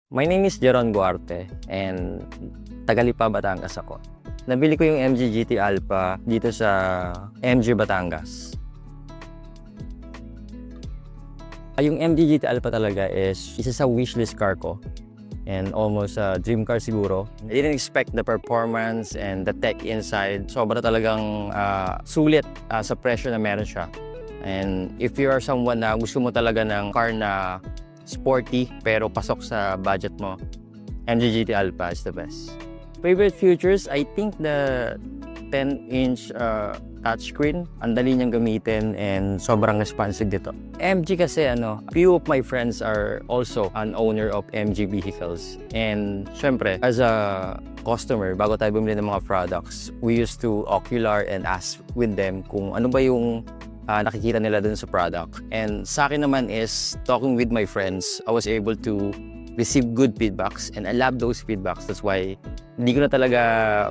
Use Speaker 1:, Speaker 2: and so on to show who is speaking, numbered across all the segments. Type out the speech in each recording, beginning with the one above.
Speaker 1: My name is Jeron Guarte and taga-Lipa, Batangas ako. Nabili ko yung MG GT Alpha dito sa MG Batangas. Yung MG GT Alpha talaga is isa sa wishlist car ko and almost a dream car siguro. I didn't expect the performance and the tech inside. Sobra talagang sulit sa presyo na meron siya. And if you are someone na gusto mo talaga ng car na sporty pero pasok sa budget mo, MG GT Alpha is the best. Favorite features, I think the 10-inch touchscreen, ang dali niyang gamitin and sobrang responsive dito. MG kasi few of my friends are also an owner of MG vehicles. And syempre, as a customer, bago tayo bumili ng mga products, we used to ocular and ask with them kung ano ba yung nakikita nila dun sa product. And sa akin naman is, talking with my friends, I was able to receive good feedbacks and I love those feedbacks. That's why hindi ko na talaga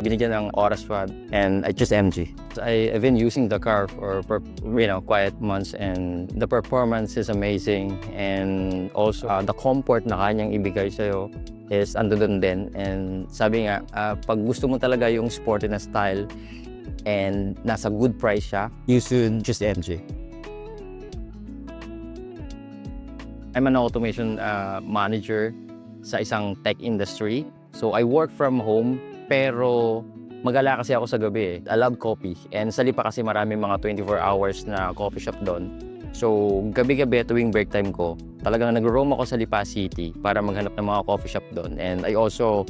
Speaker 1: binigyan ng oras pa and I choose MG. So I've been using the car for quiet months and the performance is amazing and also the comfort na kanyang ibigay sa'yo is andun din. And sabi nga, pag gusto mo talaga yung sporty na style and nasa good price siya, you should choose MG. I'm an automation manager sa isang tech industry. So I work from home, pero magala kasi ako sa gabi. I love coffee. And sa Lipa kasi marami mga 24 hours na coffee shop doon. So gabi-gabi tuwing break time ko, talagang nag-roam ako sa Lipa City para maghanap ng mga coffee shop doon. And I also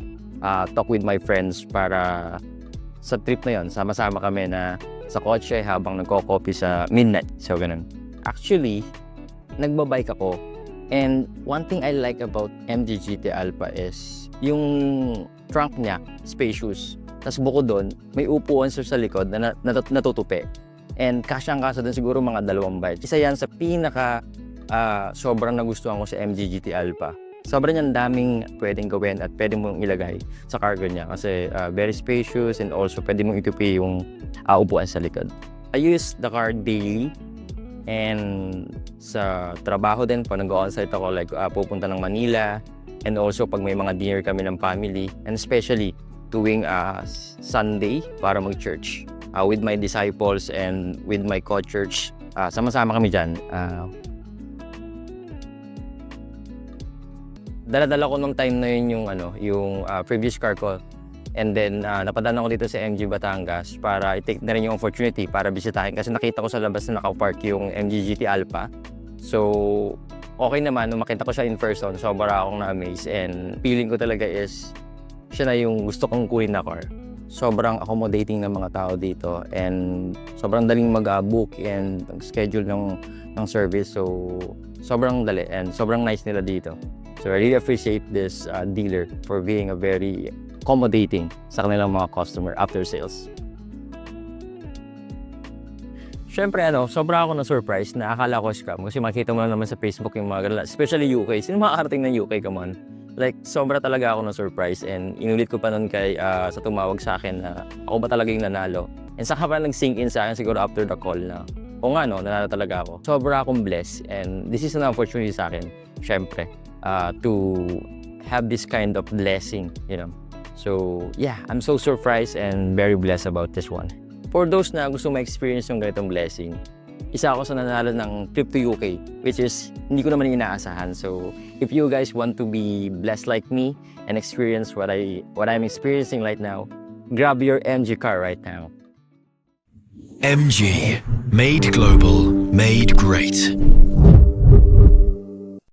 Speaker 1: talk with my friends para sa trip na yon, sama-sama kami na sa kotse habang nagko-coffee sa midnight. So ganun. Actually, nagbabike ako. And one thing I like about MG GT Alpha is yung trunk niya, spacious. Tapos bukod doon, may upuan sa likod na natutupi. And kasyang-kasa doon siguro mga 2 bike. Isa yan sa pinaka sobrang nagustuhan ko sa MG GT Alpha. Sobrang niyang daming pwedeng gawin at pwedeng mong ilagay sa cargo niya kasi very spacious and also pwede mong itupi yung upuan sa likod. I use the car daily and sa trabaho din pag nag-onsite ako, like pupunta ng Manila and also pag may mga dinner kami ng family and especially tuwing Sunday para mag-church with my disciples and with my co-church. Sama-sama kami dyan. Dala-dala ko nung time na yun yung previous car ko. And then napadaan ako dito sa MG Batangas para i-take na rin yung opportunity para bisitahin kasi nakita ko sa labas na nakapark yung MG GT Alpha. So okay naman, nung makita ko siya in person, sobra akong na-amaze and feeling ko talaga is siya na yung gusto kong kunin na car. Sobrang accommodating ng mga tao dito and sobrang daling mag-book and schedule ng service. So sobrang dali and sobrang nice nila dito. So I really appreciate this dealer for being a very accommodating sa kanilang mga customer after sales. Siyempre sobra ako na-surprise na akala ko scam kasi makita mo naman sa Facebook yung mga ganun, especially UK. Sino makakarating ng UK, come on? Like, sobra talaga ako na-surprise and inulit ko pa nun kay sa tumawag sa akin na ako ba talaga yung nanalo. And saka pa nag-sink in sa akin siguro after the call na o nga nanalo talaga ako. Sobra akong blessed and this is an opportunity sa akin, siyempre, to have this kind of blessing, So yeah, I'm so surprised and very blessed about this one. For those na gusto ma-experience yung ganitong blessing, isa ako sa nanalo ng trip to UK, which is hindi ko naman inaasahan. So if you guys want to be blessed like me and experience what I'm experiencing right now, grab your MG car right now.
Speaker 2: MG, made global, made great.